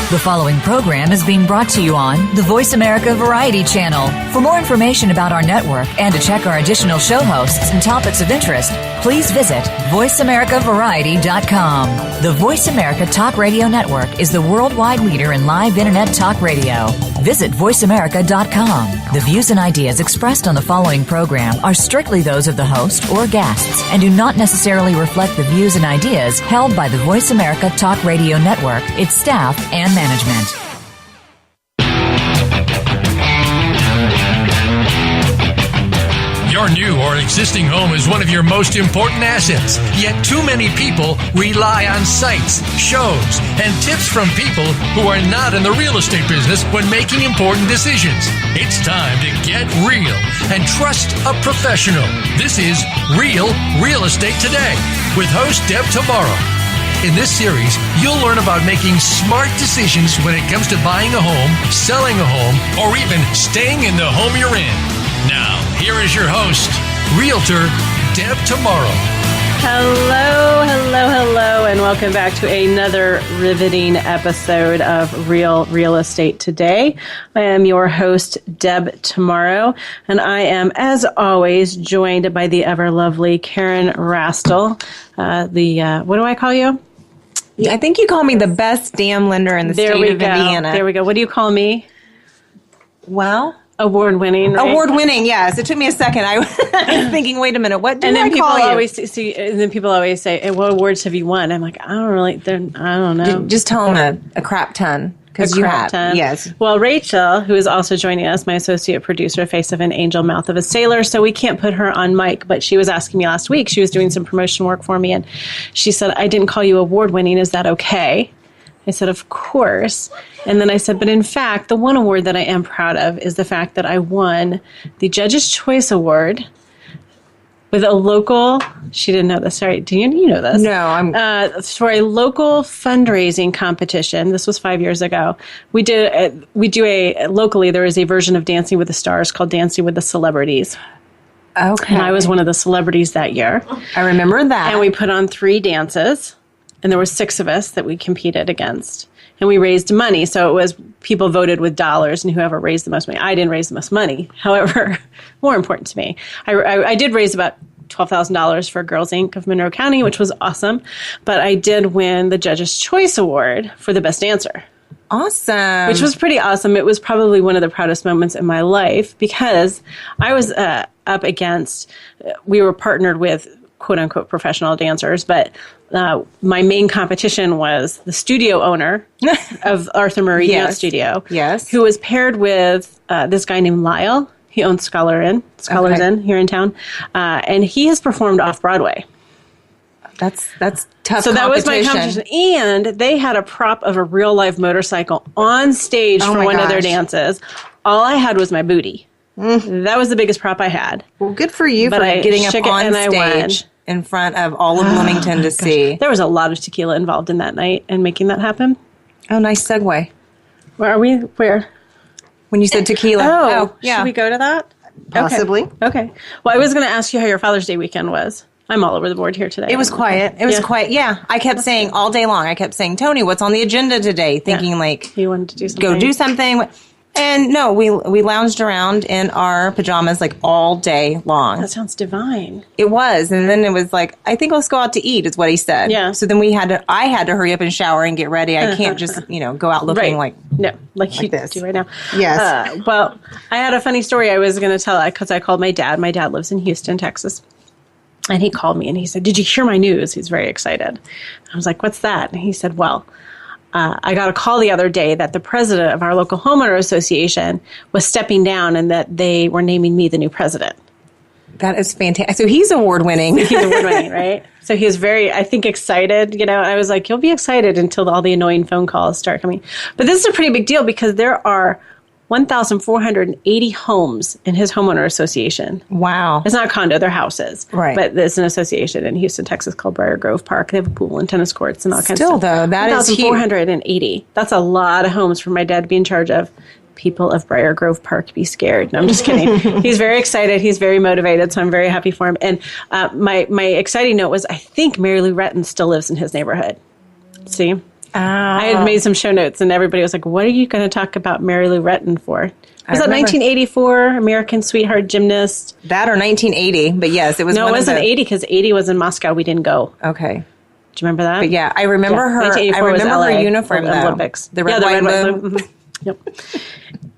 The following program is being brought to you on the Voice America Variety Channel. For more information about our network and to check our additional show hosts and topics of interest, please visit voiceamericavariety.com. The Voice America Talk Radio Network is the worldwide leader in live Internet talk radio. Visit voiceamerica.com. The views and ideas expressed on the following program are strictly those of the host or guests and do not necessarily reflect the views and ideas held by the Voice America Talk Radio Network, its staff, and management. Your new or existing home is one of your most important assets, yet too many people rely on sites, shows, and tips from people who are not in the real estate business when making important decisions. It's time to get real and trust a professional. This is Real Estate Today with host Deb Tomaro. In this series, you'll learn about making smart decisions when it comes to buying a home, selling a home, or even staying in the home you're in. Now, here is your host, Realtor Deb Tomaro. Hello, and welcome back to another riveting episode of Real Estate Today. I am your host, Deb Tomaro, and I am, as always, joined by the ever-lovely Karen Rastel. What do I call you? I think you call me the best damn lender in the state of Indiana. There we go. What do you call me? Well... Award-winning, right? Award-winning, yes. It took me a second. I was thinking, wait a minute, what do I call you? And then people always say, hey, what awards have you won? I'm like, I don't know. Just tell them a crap ton. A crap ton. Yes. Well, Rachel, who is also joining us, my associate producer, face of an angel, mouth of a sailor, so we can't put her on mic, but she was asking me last week. She was doing some promotion work for me, and she said, I didn't call you award-winning. Is that okay? I said, of course. And then I said, but in fact, the one award that I am proud of is the fact that I won the Judge's Choice Award with a local, she didn't know this, sorry, do you know this? No, for a local fundraising competition. This was 5 years ago. Locally, there is a version of Dancing with the Stars called Dancing with the Celebrities. Okay. And I was one of the celebrities that year. I remember that. And we put on 3 dances. And there were 6 of us that we competed against. And we raised money. So it was people voted with dollars, and whoever raised the most money. I didn't raise the most money. However, more important to me, I did raise about $12,000 for Girls Inc. of Monroe County, which was awesome. But I did win the Judge's Choice Award for the best dancer. Awesome. Which was pretty awesome. It was probably one of the proudest moments in my life because I was up against, we were partnered with quote-unquote professional dancers, but my main competition was the studio owner of Arthur Murray Dance Studio, who was paired with this guy named Lyle. He owns Scholars Inn here in town, and he has performed off-Broadway. That's tough. So that was my competition, and they had a prop of a real-life motorcycle on stage for one of their dances. All I had was my booty. That was the biggest prop I had. Well, good for you for getting up on stage in front of all of Bloomington to see. There was a lot of tequila involved in that night and making that happen. Oh, nice segue. Where are we? Where? When you said tequila. Oh, yeah. Should we go to that? Possibly. Okay. Well, I was going to ask you how your Father's Day weekend was. I'm all over the board here today. It was quiet. Quiet. Yeah. I kept saying all day long, Tony, what's on the agenda today? Thinking you wanted to do something. Go do something. And no, we lounged around in our pajamas like all day long. That sounds divine. It was. And then it was like, I think let's go out to eat is what he said. Yeah. So then I had to hurry up and shower and get ready. I can't just, go out looking like you this. do right now. Yes. Well, I had a funny story I was going to tell because I called my dad. My dad lives in Houston, Texas. And he called me and he said, did you hear my news? He's very excited. I was like, what's that? And he said, well, I got a call the other day that the president of our local homeowner association was stepping down and that they were naming me the new president. That is fantastic. So he's award-winning. He's award-winning, right? So he was very, I think, excited. I was like, you'll be excited until all the annoying phone calls start coming. But this is a pretty big deal because there are 1,480 homes in his homeowner association. Wow. It's not a condo, they're houses. Right. But there's an association in Houston, Texas called Briar Grove Park. They have a pool and tennis courts and all kinds of stuff. Still, though, that is huge. 1,480. That's a lot of homes for my dad to be in charge of. People of Briar Grove Park be scared. No, I'm just kidding. He's very excited. He's very motivated, so I'm very happy for him. And my exciting note was I think Mary Lou Retton still lives in his neighborhood. See? I had made some show notes, and everybody was like, what are you going to talk about Mary Lou Retton for? Was that 1984, American Sweetheart Gymnast? That or 1980, but yes, it was. No, it wasn't 80 because 80 was in Moscow. We didn't go. Okay. Do you remember that? But yeah, I remember her. I remember her uniform, though. Olympics. The red, white, blue. Mm-hmm. Yep.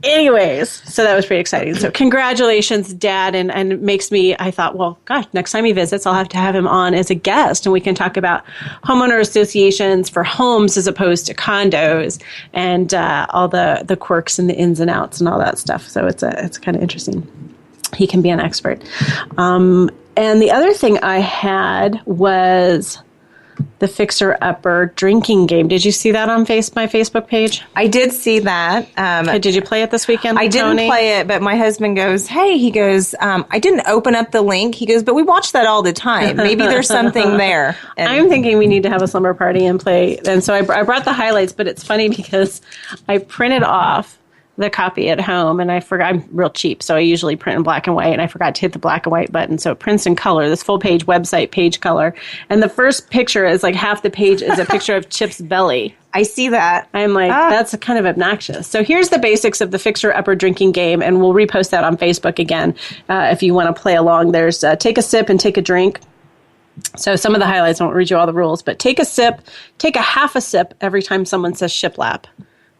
Anyways, so that was pretty exciting. So congratulations, Dad. And it makes me, I thought, well, gosh, next time he visits, I'll have to have him on as a guest, and we can talk about homeowner associations for homes as opposed to condos, and all the quirks and the ins and outs and all that stuff. So it's kind of interesting. He can be an expert. And the other thing I had was the Fixer Upper drinking game. Did you see that on my Facebook page? I did see that. Did you play it this weekend? I didn't play it, but my husband goes, he goes, I didn't open up the link. He goes, but we watch that all the time. Maybe there's something there. And I'm thinking we need to have a slumber party and play. And so I brought the highlights, but it's funny because I printed off the copy at home, and I forgot. I'm real cheap, so I usually print in black and white, and I forgot to hit the black and white button, so it prints in color, this full page website page color, and the first picture is like half the page is a picture of Chip's belly. I see that. I'm like, that's kind of obnoxious. So here's the basics of the Fixer Upper drinking game, and we'll repost that on Facebook again if you want to play along. There's take a sip and take a drink. So some of the highlights, I won't read you all the rules, but take a sip, take a half a sip every time someone says shiplap,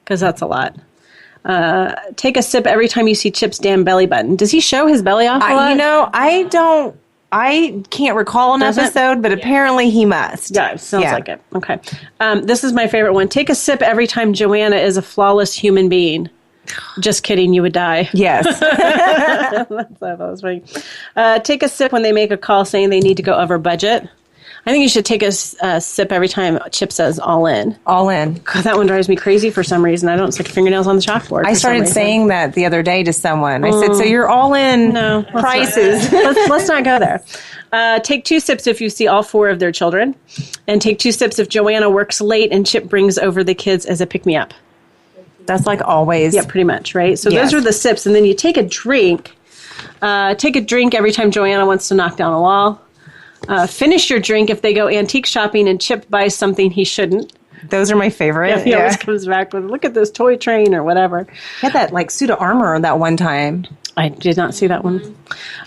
because that's a lot. Take a sip every time you see Chip's damn belly button. Does he show his belly off a lot? I can't recall an episode, but apparently he must. Yeah, it sounds like it. Okay. This is my favorite one. Take a sip every time Joanna is a flawless human being. Just kidding, you would die. Yes. That was funny. Take a sip when they make a call saying they need to go over budget. I think you should take a sip every time Chip says all in. All in. God, that one drives me crazy for some reason. I don't stick fingernails on the chalkboard. I started saying that the other day to someone. I said, so you're all in prices. Let's not go there. Take 2 sips if you see all 4 of their children. And take 2 sips if Joanna works late and Chip brings over the kids as a pick-me-up. That's like always. Yeah, pretty much, right? So those are the sips. And then you take a drink. Take a drink every time Joanna wants to knock down a wall. Finish your drink if they go antique shopping and Chip buys something he shouldn't. Those are my favorite. He always comes back with, look at this toy train or whatever. He had that like suit of armor that one time. I did not see that one.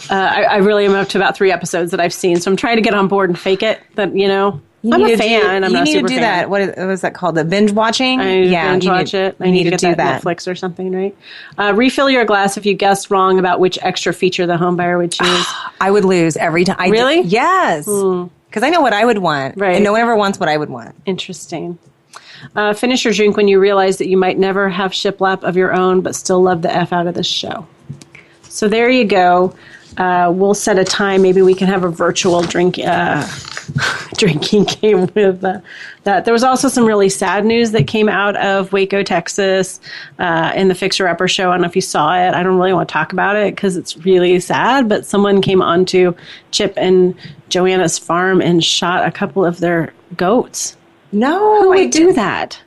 I really am up to about 3 episodes that I've seen, so I'm trying to get on board and fake it. But, I'm a fan. I'm not a super fan. You need to do that. What was that called? The binge watching? I need to binge watch it. I need to do that. Netflix or something, right? Refill your glass if you guessed wrong about which extra feature the home buyer would choose. I would lose every time. Really? Yes. Because I know what I would want. Right. And no one ever wants what I would want. Interesting. Finish your drink when you realize that you might never have shiplap of your own, but still love the F out of this show. So there you go. We'll set a time. Maybe we can have a virtual drinking game with that. There was also some really sad news that came out of Waco, Texas, in the Fixer Upper show. I don't know if you saw it. I don't really want to talk about it because it's really sad, but someone came onto Chip and Joanna's farm and shot a couple of their goats. No, Who would do that?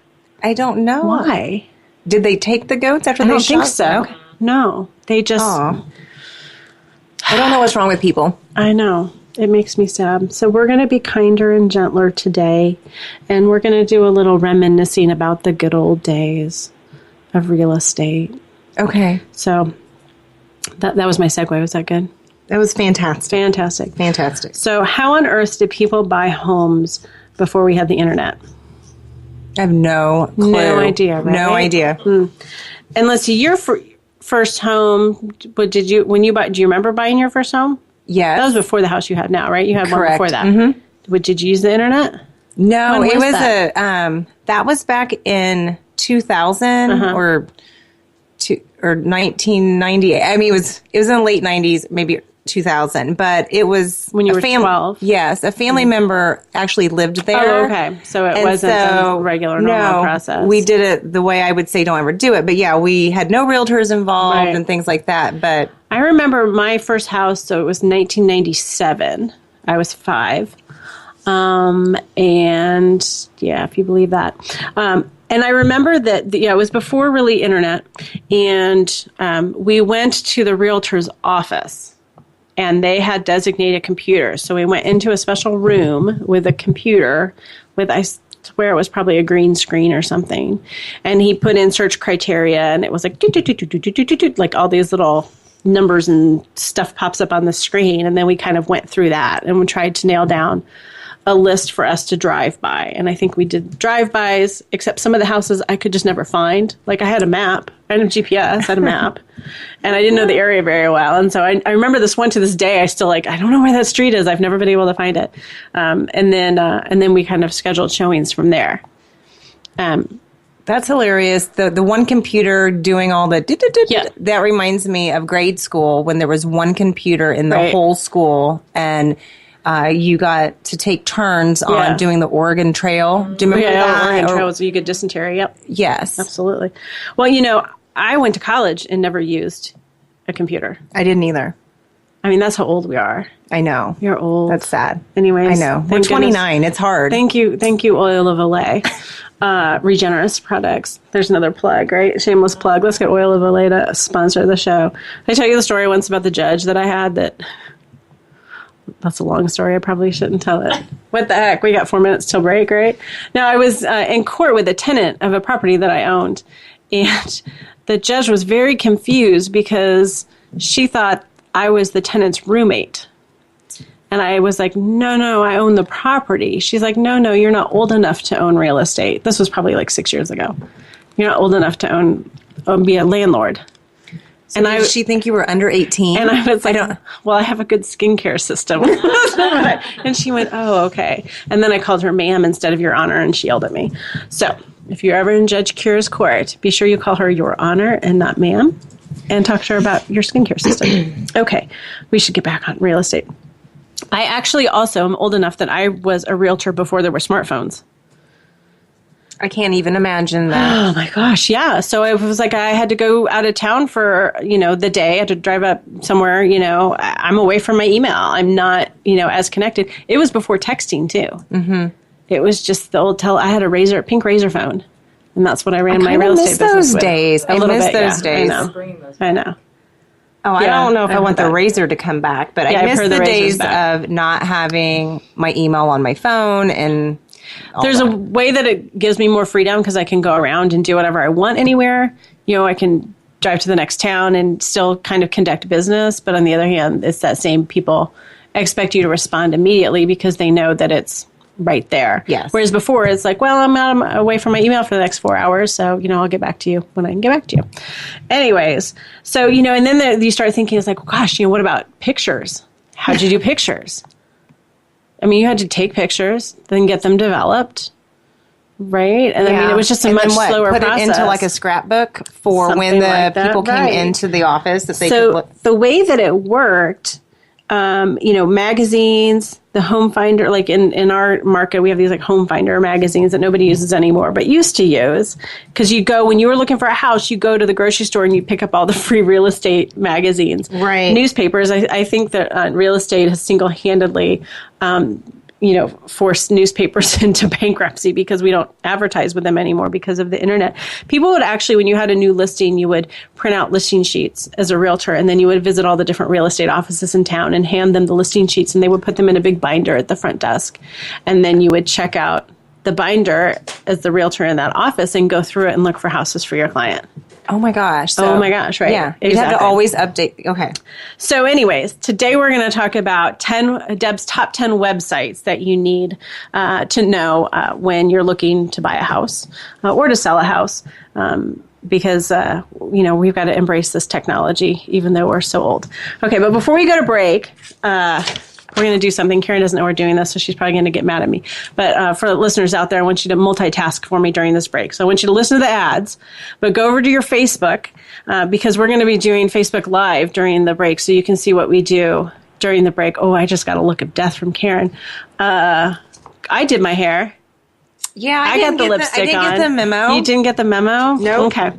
I don't know. Why? Did they take the goats after they shot? I don't think so. Okay. No, they just... Aww. I don't know what's wrong with people. I know. It makes me sad. So we're going to be kinder and gentler today, and we're going to do a little reminiscing about the good old days of real estate. Okay. So that was my segue. Was that good? That was fantastic. Fantastic. So how on earth did people buy homes before we had the internet? I have no clue. No idea, right? No idea. And let's see, your first home, do you remember buying your first home? Yes. That was before the house you have now, right? You had Correct. one before that. Mm-hmm. Did you use the internet? No, When it was that? that was back in 2000 or 1998. I mean, it was in the late 90s, maybe 2000, but it was when you were 12. Yes, a family member actually lived there. Oh, okay. So it wasn't a regular normal process. We did it the way I would say don't ever do it. But yeah, we had no realtors involved and things like that. But I remember my first house, so it was 1997. I was 5. And yeah, if you believe that. And I remember that, it was before really internet. And we went to the realtor's office. And they had designated computers. So we went into a special room with a computer with, I swear it was probably a green screen or something. And he put in search criteria, and it was like, like all these little numbers and stuff pops up on the screen. And then we kind of went through that and we tried to nail down a list for us to drive by. And I think we did drive-bys, except some of the houses I could just never find. Like I had a map, I had a GPS, I had a map, and I didn't know the area very well. And so I remember this one to this day. I still I don't know where that street is. I've never been able to find it. And then we kind of scheduled showings from there. That's hilarious. The one computer doing all the that reminds me of grade school when there was one computer in the whole school, and you got to take turns on doing the Oregon Trail. Do you remember that? Oregon Trail was you get dysentery. Yep. Yes. Absolutely. Well, I went to college and never used a computer. I didn't either. I mean, that's how old we are. I know. You're old. That's sad. Anyways. I know. We're 29. Goodness. It's hard. Thank you, Oil of Olay. Regenerist products. There's another plug, right? Shameless plug. Let's get Oil of Olay to sponsor the show. Did I tell you the story once about the judge that I had that's a long story. I probably shouldn't tell it. What the heck? We got 4 minutes till break, right? Now, I was in court with a tenant of a property that I owned, and the judge was very confused because she thought I was the tenant's roommate. And I was like, no, I own the property. She's like, no, you're not old enough to own real estate. This was probably like 6 years ago. You're not old enough to be a landlord. So and did she think you were under 18? And I was like, I have a good skincare system. And she went, oh, okay. And then I called her ma'am instead of your honor, and she yelled at me. So if you're ever in Judge Kira's court, be sure you call her your honor and not ma'am, and talk to her about your skincare system. Okay, we should get back on real estate. I actually also am old enough that I was a realtor before there were smartphones. I can't even imagine that. Oh my gosh, yeah. So it was like I had to go out of town for, the day. I had to drive up somewhere, I'm away from my email. I'm not, as connected. It was before texting too. Mm-hmm. It was just the old I had a pink razor phone. And that's what I ran my real estate business with. I miss those days. I know. Oh, I don't know if I want the razor to come back, but I miss the days of not having my email on my phone and there's a way that it gives me more freedom because I can go around and do whatever I want anywhere. I can drive to the next town and still kind of conduct business. But on the other hand, it's that same people expect you to respond immediately because they know that it's right there. Yes. Whereas before it's like, well, I'm away from my email for the next 4 hours. So, I'll get back to you when I can get back to you. Anyways. So, and then you start thinking, it's like, well, gosh, what about pictures? How'd you do pictures? I mean, you had to take pictures, then get them developed, right? And I mean, it was just a much slower process. Put it into like a scrapbook for something when the people came into the office that they could look. The way that it worked, magazines, the home finder, like in our market, we have these like home finder magazines that nobody uses anymore, but used to use. Because when you were looking for a house, you go to the grocery store and you pick up all the free real estate magazines. Right. Newspapers, I think that real estate has single-handedly forced newspapers into bankruptcy because we don't advertise with them anymore because of the internet. People would actually, when you had a new listing, you would print out listing sheets as a realtor, and then you would visit all the different real estate offices in town and hand them the listing sheets, and they would put them in a big binder at the front desk. And then you would check out the binder as the realtor in that office and go through it and look for houses for your client. Oh my gosh. Right? Yeah. You have to always update. Okay. So anyways, today we're going to talk about Deb's top 10 websites that you need to know when you're looking to buy a house or to sell a house. Because, we've got to embrace this technology, even though we're so old. Okay, but before we go to break, we're going to do something. Karen doesn't know we're doing this, so she's probably going to get mad at me. But for the listeners out there, I want you to multitask for me during this break. So I want you to listen to the ads, but go over to your Facebook because we're going to be doing Facebook Live during the break so you can see what we do during the break. Oh, I just got a look of death from Karen. I did my hair. Yeah, I got the lipstick on. I didn't get the memo. You didn't get the memo? No. Okay.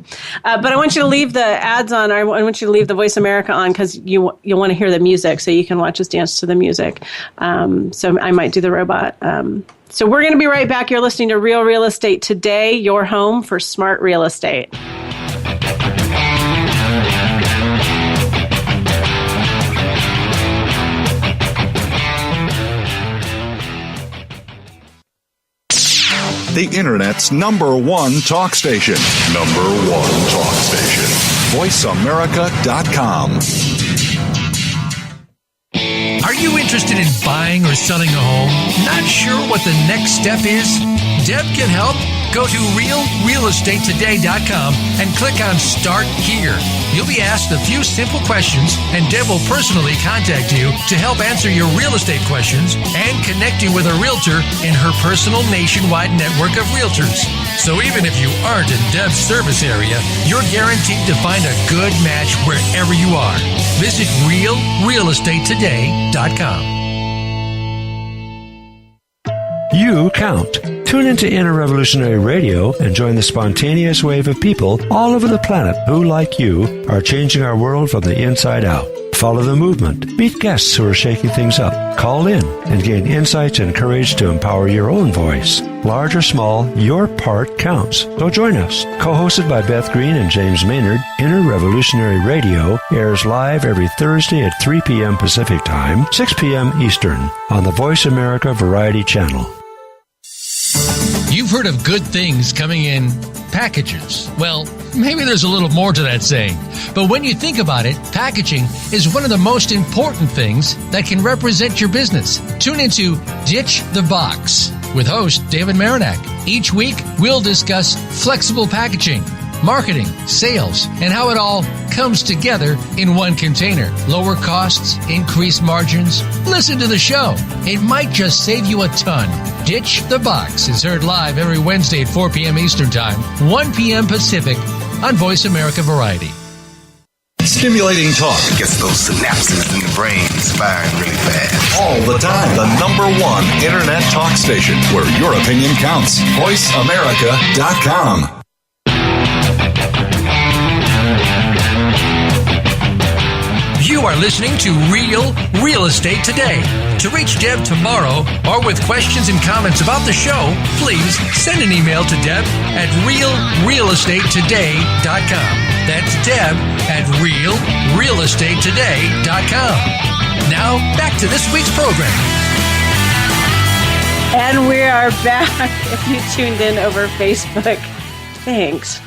But I want you to leave the ads on. I want you to leave the Voice America on because you'll want to hear the music so you can watch us dance to the music. So I might do the robot. So we're going to be right back. You're listening to Real Real Estate Today, your home for smart real estate. the Internet's #1 talk station. #1 talk station. VoiceAmerica.com. Are you interested in buying or selling a home? Not sure what the next step is? Deb can help. Go to realrealestatetoday.com and click on Start Here. You'll be asked a few simple questions, and Deb will personally contact you to help answer your real estate questions and connect you with a realtor in her personal nationwide network of realtors. So even if you aren't in Deb's service area, you're guaranteed to find a good match wherever you are. Visit realrealestatetoday.com. You count. Tune into Inner Revolutionary Radio and join the spontaneous wave of people all over the planet who, like you, are changing our world from the inside out. Follow the movement. Meet guests who are shaking things up. Call in and gain insights and courage to empower your own voice. Large or small, your part counts. So join us. Co-hosted by Beth Green and James Maynard, Inner Revolutionary Radio airs live every Thursday at 3 p.m. Pacific Time, 6 p.m. Eastern on the Voice America Variety Channel. You've heard of good things coming in packages. Well, maybe there's a little more to that saying. But when you think about it, packaging is one of the most important things that can represent your business. Tune into Ditch the Box with host David Marinak. Each week, we'll discuss flexible packaging, marketing, sales, and how it all comes together in one container. Lower costs, increased margins. Listen to the show. It might just save you a ton. Ditch the Box is heard live every Wednesday at 4 p.m. Eastern Time, 1 p.m. Pacific on Voice America Variety. Stimulating talk. It gets those synapses in the brain firing really fast. All the time. The #1 Internet talk station where your opinion counts. VoiceAmerica.com. You are listening to Real Estate Today. To reach Deb Tomaro or with questions and comments about the show, please send an email to Deb at realrealestatetoday.com. That's Deb at realrealestatetoday.com. Now, back to this week's program. And we are back. If you tuned in over Facebook, thanks.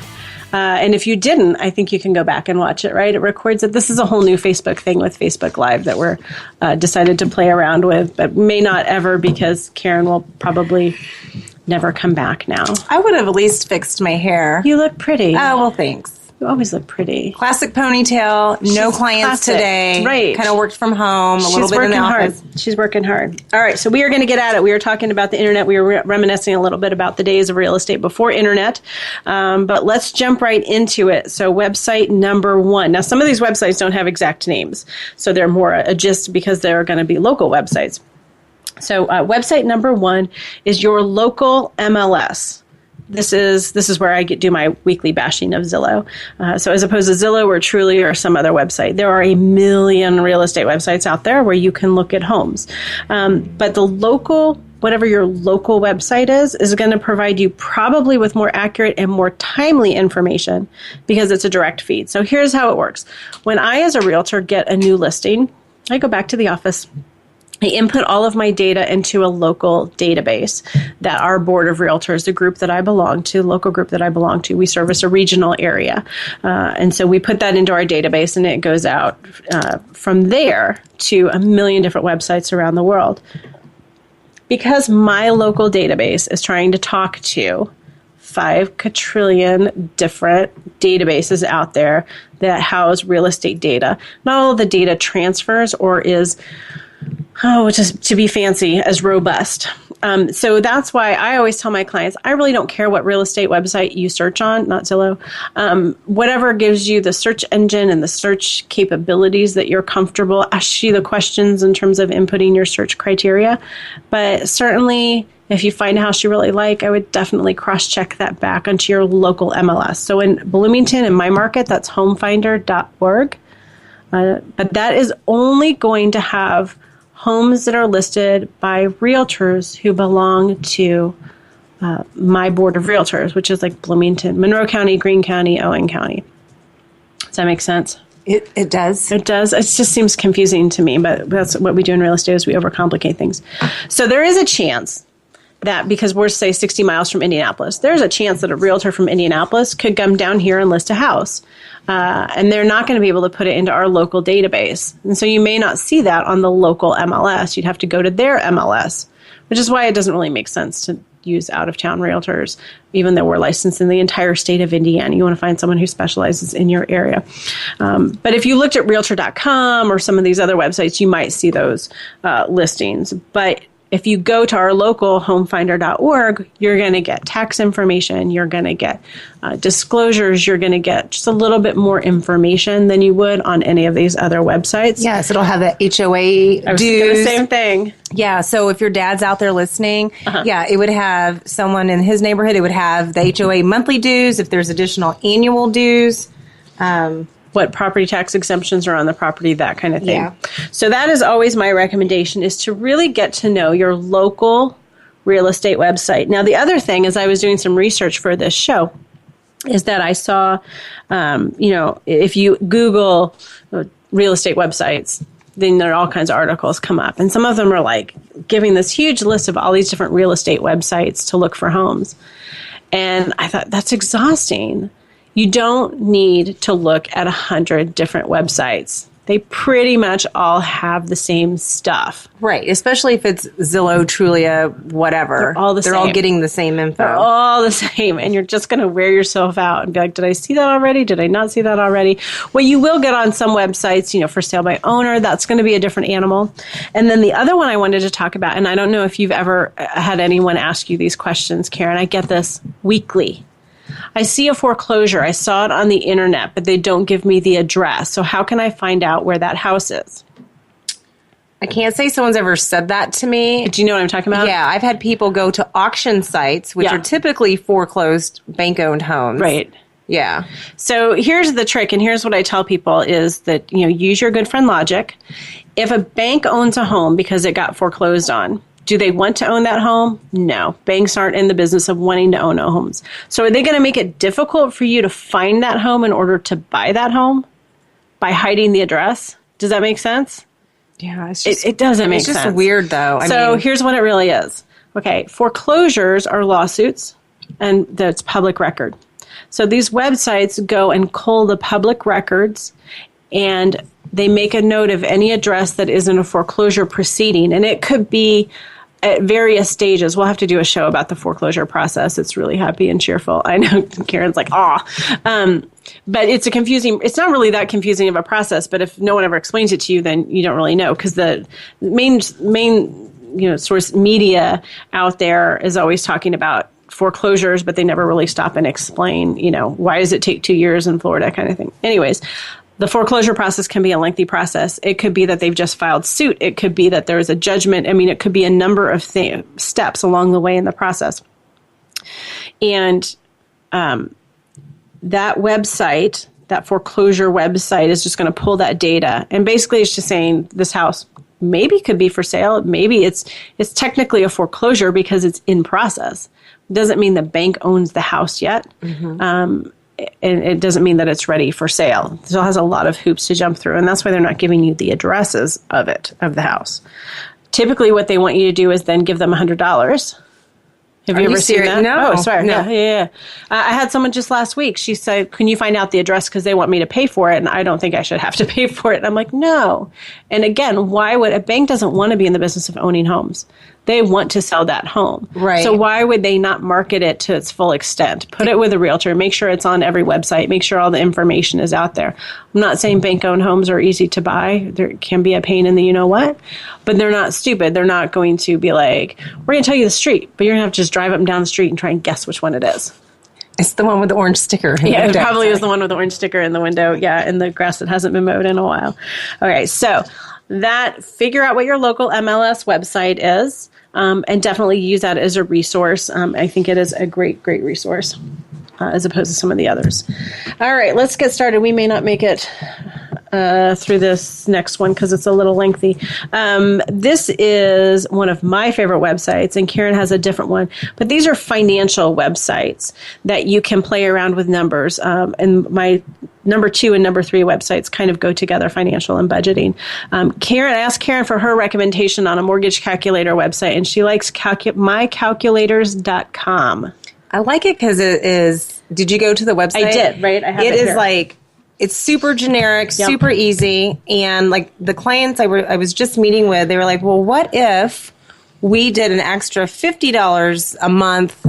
And if you didn't, I think you can go back and watch it, right? It records it. This is a whole new Facebook thing with Facebook Live that we're decided to play around with, but may not ever because Karen will probably never come back now. I would have at least fixed my hair. You look pretty. Oh, well, thanks. You always look pretty. Classic ponytail, no clients classic today. Right. Kind of worked from home, a little bit in the office. She's working hard. All right, so we are going to get at it. We were talking about the internet. We were reminiscing a little bit about the days of real estate before internet. But let's jump right into it. So website #1. Now, some of these websites don't have exact names, so they're more a gist because they're going to be local websites. So website #1 is your local MLS. This is where I do my weekly bashing of Zillow. So as opposed to Zillow or Truly or some other website, there are a million real estate websites out there where you can look at homes. But the local, whatever your local website is going to provide you probably with more accurate and more timely information because it's a direct feed. So here's how it works. When I, as a realtor, get a new listing, I go back to the office. I input all of my data into a local database that our board of realtors, the group that I belong to, local group that I belong to, we service a regional area. And so we put that into our database and it goes out from there to a million different websites around the world. Because my local database is trying to talk to 5 quadrillion different databases out there that house real estate data, not all of the data transfers or is just to be fancy, as robust. So that's why I always tell my clients, I really don't care what real estate website you search on, not Zillow. Whatever gives you the search engine and the search capabilities that you're comfortable, ask you the questions in terms of inputting your search criteria. But certainly, if you find a house you really like, I would definitely cross-check that back onto your local MLS. So in Bloomington, in my market, that's homefinder.org. But that is only going to have homes that are listed by realtors who belong to my board of realtors, which is like Bloomington, Monroe County, Greene County, Owen County. Does that make sense? It does. It does. It just seems confusing to me, but that's what we do in real estate is we overcomplicate things. So there is a chance that because we're, say, 60 miles from Indianapolis, there's a chance that a realtor from Indianapolis could come down here and list a house. And they're not going to be able to put it into our local database. And so you may not see that on the local MLS. You'd have to go to their MLS, which is why it doesn't really make sense to use out-of-town realtors, even though we're licensed in the entire state of Indiana. You want to find someone who specializes in your area. But if you looked at Realtor.com or some of these other websites, you might see those listings. But if you go to our local homefinder.org, you're going to get tax information, you're going to get disclosures, you're going to get just a little bit more information than you would on any of these other websites. Yes, it'll have the HOA I was dues. thinking the same thing. Yeah, so if your dad's out there listening, it would have someone in his neighborhood, it would have the HOA monthly dues, if there's additional annual dues. What property tax exemptions are on the property, that kind of thing. Yeah. So that is always my recommendation, is to really get to know your local real estate website. Now, the other thing is I was doing some research for this show, is that I saw, if you Google real estate websites, then there are all kinds of articles come up. And some of them are like giving this huge list of all these different real estate websites to look for homes. And I thought, that's exhausting. You don't need to look at 100 different websites. They pretty much all have the same stuff. Right, especially if it's Zillow, Trulia, whatever. They're all the same. They're all getting the same info. They're all the same, and you're just going to wear yourself out and be like, did I see that already? Did I not see that already? Well, you will get on some websites, for sale by owner. That's going to be a different animal. And then the other one I wanted to talk about, and I don't know if you've ever had anyone ask you these questions, Karen. I get this weekly. I see a foreclosure. I saw it on the internet, but they don't give me the address. So how can I find out where that house is? I can't say someone's ever said that to me. Do you know what I'm talking about? Yeah, I've had people go to auction sites, which are typically foreclosed bank-owned homes. Right. Yeah. So here's the trick, and here's what I tell people is that, use your good friend logic. If a bank owns a home because it got foreclosed on, do they want to own that home? No. Banks aren't in the business of wanting to own homes. So are they going to make it difficult for you to find that home in order to buy that home by hiding the address? Does that make sense? Yeah. It's just, it doesn't make sense. It's just weird, though. Here's what it really is. Okay, foreclosures are lawsuits, and that's public record. So these websites go and cull the public records, and they make a note of any address that is in a foreclosure proceeding. And it could be at various stages. We'll have to do a show about the foreclosure process. It's really happy and cheerful. I know Karen's like, but it's it's not really that confusing of a process, but if no one ever explains it to you, then you don't really know, because the main source media out there is always talking about foreclosures, but they never really stop and explain, why does it take 2 years in Florida, kind of thing. Anyways, the foreclosure process can be a lengthy process. It could be that they've just filed suit. It could be that there's a judgment. It could be a number of steps along the way in the process. And that website, that foreclosure website, is just going to pull that data. And basically it's just saying this house maybe could be for sale. Maybe it's technically a foreclosure because it's in process. It doesn't mean the bank owns the house yet. Mm-hmm. And it doesn't mean that it's ready for sale. It still has a lot of hoops to jump through, and that's why they're not giving you the addresses of the house. Typically, what they want you to do is then give them $100. Have you ever seen that? No. Oh, sorry. No. Yeah. I had someone just last week. She said, can you find out the address because they want me to pay for it, and I don't think I should have to pay for it. And I'm like, no. And again, why would a bank doesn't want to be in the business of owning homes? They want to sell that home. Right. So why would they not market it to its full extent? Put it with a realtor. Make sure it's on every website. Make sure all the information is out there. I'm not saying bank-owned homes are easy to buy. There can be a pain in the you-know-what. But they're not stupid. They're not going to be like, we're going to tell you the street, but you're going to have to just drive up and down the street and try and guess which one it is. It's the one with the orange sticker. Yeah, it probably is the one with the orange sticker in the window. Yeah, and the grass that hasn't been mowed in a while. Okay, so figure out what your local MLS website is. And definitely use that as a resource. I think it is a great, great resource as opposed to some of the others. All right, let's get started. We may not make it through this next one because it's a little lengthy. This is one of my favorite websites, and Karen has a different one. But these are financial websites that you can play around with numbers. And my number 2 and number 3 websites kind of go together, financial and budgeting. I asked Karen for her recommendation on a mortgage calculator website, and she likes mycalculators.com. I like it because it is. Did you go to the website? I did, right? I have it is here. like, it's super generic, Yep. super easy. And like the clients I was just meeting with, they were like, well, what if we did an extra $50 a month,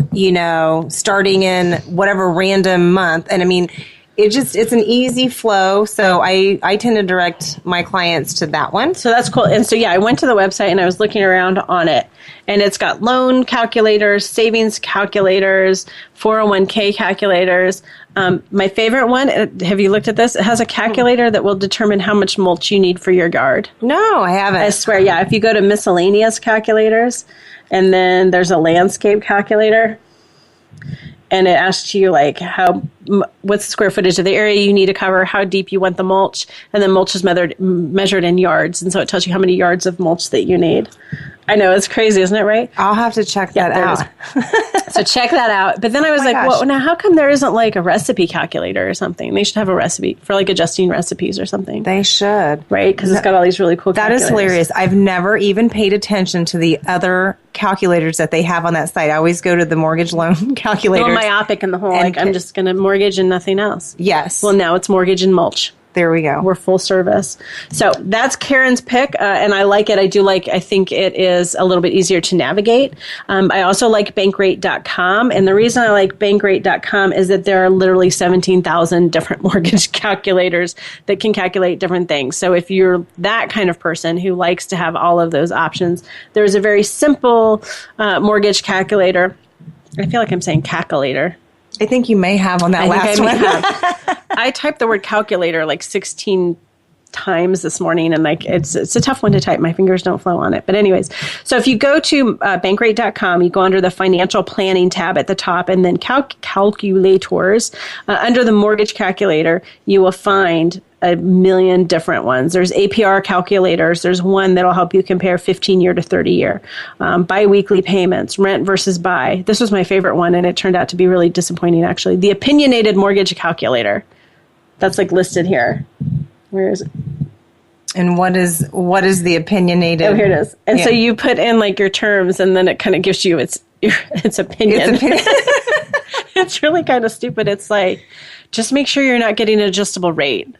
starting in whatever random month? And I mean, it's an easy flow. So I tend to direct my clients to that one. So that's cool. And so, I went to the website and I was looking around on it. And it's got loan calculators, savings calculators, 401k calculators. My favorite one, have you looked at this? It has a calculator that will determine how much mulch you need for your yard. No, I haven't. I swear, if you go to miscellaneous calculators, and then there's a landscape calculator, and it asks you like what's the square footage of the area you need to cover, how deep you want the mulch, and then mulch is measured in yards, and so it tells you how many yards of mulch that you need. I know, it's crazy, isn't it, right? I'll have to check that out. So check that out. But then I was well, now how come there isn't like a recipe calculator or something? They should have a recipe for like adjusting recipes or something. They should. Right? Because it's got all these really cool calculators. That is hilarious. I've never even paid attention to the other calculators that they have on that site. I always go to the mortgage loan calculator. A little myopic in the whole, I'm just going to mortgage and nothing else. Yes. Well, now it's mortgage and mulch. There we go. We're full service. So that's Karen's pick, and I like it. I think it is a little bit easier to navigate. I also like bankrate.com, and the reason I like bankrate.com is that there are literally 17,000 different mortgage calculators that can calculate different things. So if you're that kind of person who likes to have all of those options, there's a very simple mortgage calculator. I feel like I'm saying calculator. I think you may have on that last one. I typed the word calculator like 16 times this morning, and like it's a tough one to type. My fingers don't flow on it. But anyways, so if you go to bankrate.com, you go under the financial planning tab at the top, and then calculators. Under the mortgage calculator, you will find a million different ones. There's APR calculators. There's one that'll help you compare 15-year to 30-year. Biweekly payments, rent versus buy. This was my favorite one, and it turned out to be really disappointing, actually. The opinionated mortgage calculator. That's like listed here. Where is it? And what is the opinionated? Oh, here it is. And so you put in like your terms, and then it kind of gives you its opinion. It's really kind of stupid. It's like, just make sure you're not getting an adjustable rate.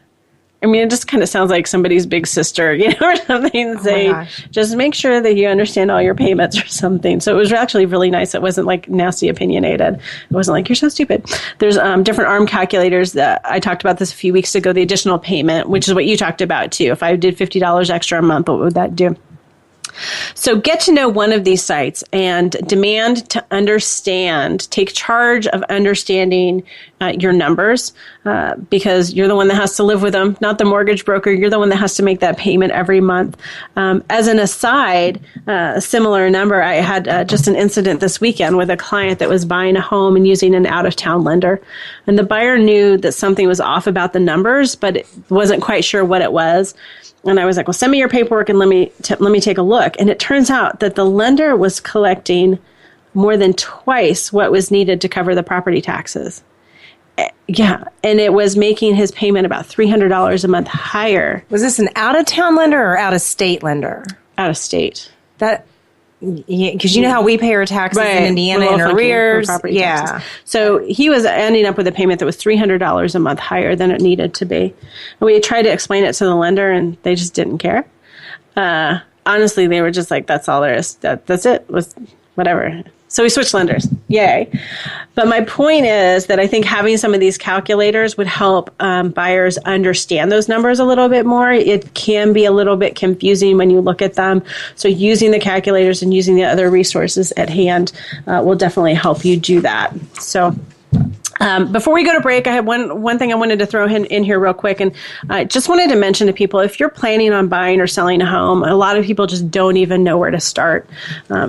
I mean, it just kind of sounds like somebody's big sister, or something. Say, just make sure that you understand all your payments or something. So it was actually really nice. It wasn't like nasty opinionated. It wasn't like, you're so stupid. There's different ARM calculators that I talked about this a few weeks ago, the additional payment, which is what you talked about too. If I did $50 extra a month, what would that do? So get to know one of these sites and demand to understand, take charge of understanding your numbers because you're the one that has to live with them, not the mortgage broker. You're the one that has to make that payment every month. As an aside, a similar number, I had just an incident this weekend with a client that was buying a home and using an out-of-town lender. And the buyer knew that something was off about the numbers, but it wasn't quite sure what it was. And I was like, well, send me your paperwork and let me take a look. And it turns out that the lender was collecting more than twice what was needed to cover the property taxes. Yeah. And it was making his payment about $300 a month higher. Was this an out-of-town lender or out-of-state lender? Out of state. Because you know how we pay our taxes in Indiana in arrears. Taxes. So he was ending up with a payment that was $300 a month higher than it needed to be. And we tried to explain it to the lender, and they just didn't care. Honestly, they were just like, that's all there is. That's it. Was whatever. So we switched lenders. Yay. But my point is that I think having some of these calculators would help buyers understand those numbers a little bit more. It can be a little bit confusing when you look at them. So using the calculators and using the other resources at hand will definitely help you do that. So Before we go to break, I have one thing I wanted to throw in here real quick, and I just wanted to mention to people, if you're planning on buying or selling a home, a lot of people just don't even know where to start.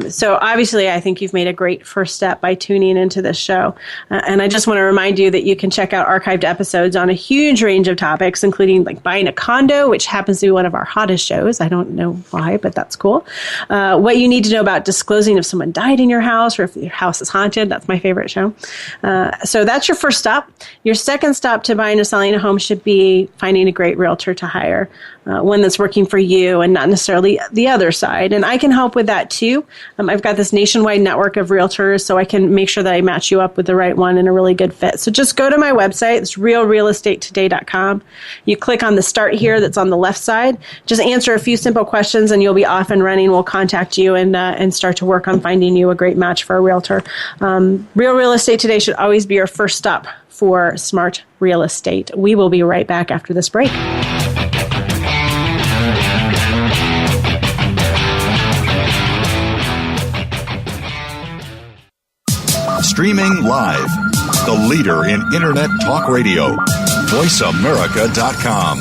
So obviously, I think you've made a great first step by tuning into this show. And I just want to remind you that you can check out archived episodes on a huge range of topics, including like buying a condo, which happens to be one of our hottest shows. I don't know why, but that's cool. What you need to know about disclosing if someone died in your house or if your house is haunted. That's my favorite show. So that's your first stop. Your second stop to buying or selling a home should be finding a great realtor to hire, one that's working for you and not necessarily the other side. And I can help with that too. I've got this nationwide network of realtors, so I can make sure that I match you up with the right one and a really good fit. So just go to my website. It's realrealestatetoday.com. You click on the start here that's on the left side. Just answer a few simple questions and you'll be off and running. We'll contact you and start to work on finding you a great match for a realtor. Real Real Estate Today should always be your first stop for smart real estate. We will be right back after this break. Streaming live, the leader in Internet talk radio, voiceamerica.com.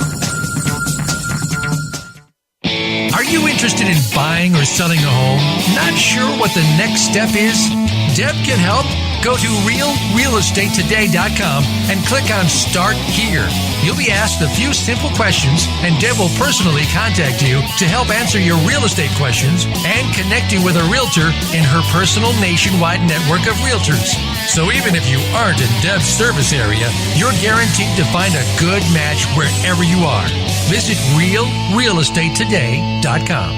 Are you interested in buying or selling a home? Not sure what the next step is? Deb can help. Go to realrealestatetoday.com and click on Start Here. You'll be asked a few simple questions, and Deb will personally contact you to help answer your real estate questions and connect you with a realtor in her personal nationwide network of realtors. So even if you aren't in Deb's service area, you're guaranteed to find a good match wherever you are. Visit realrealestatetoday.com.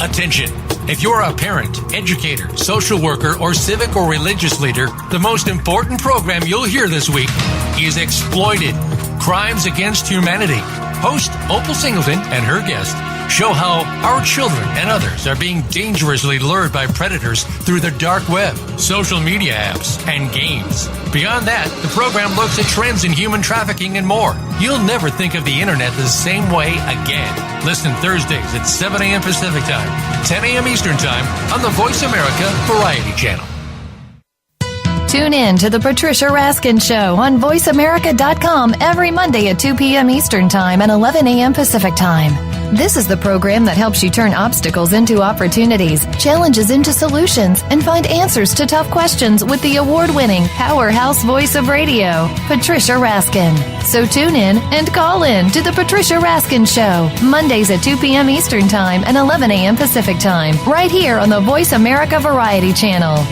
Attention! If you're a parent, educator, social worker, or civic or religious leader, the most important program you'll hear this week is Exploited: Crimes Against Humanity. Host Opal Singleton and her guest show how our children and others are being dangerously lured by predators through the dark web, social media apps, and games. Beyond that, the program looks at trends in human trafficking and more. You'll never think of the internet the same way again. Listen Thursdays at 7 a.m. Pacific Time, 10 a.m. Eastern Time on the Voice America Variety Channel. Tune in to The Patricia Raskin Show on voiceamerica.com every Monday at 2 p.m. Eastern Time and 11 a.m. Pacific Time. This is the program that helps you turn obstacles into opportunities, challenges into solutions, and find answers to tough questions with the award-winning powerhouse voice of radio, Patricia Raskin. So tune in and call in to The Patricia Raskin Show, Mondays at 2 p.m. Eastern Time and 11 a.m. Pacific Time, right here on the Voice America Variety Channel.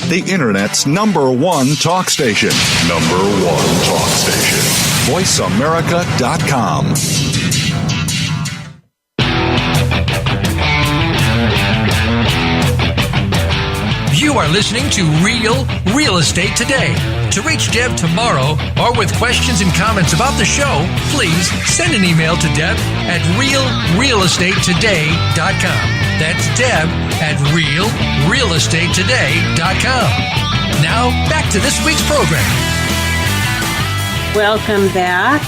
The Internet's #1 talk station. #1 talk station. voiceamerica.com. You are listening to Real Estate Today. To reach Deb tomorrow or with questions and comments about the show, please send an email to Deb at realrealestatetoday.com. That's Deb at realrealestatetoday.com. Now, back to this week's program. Welcome back.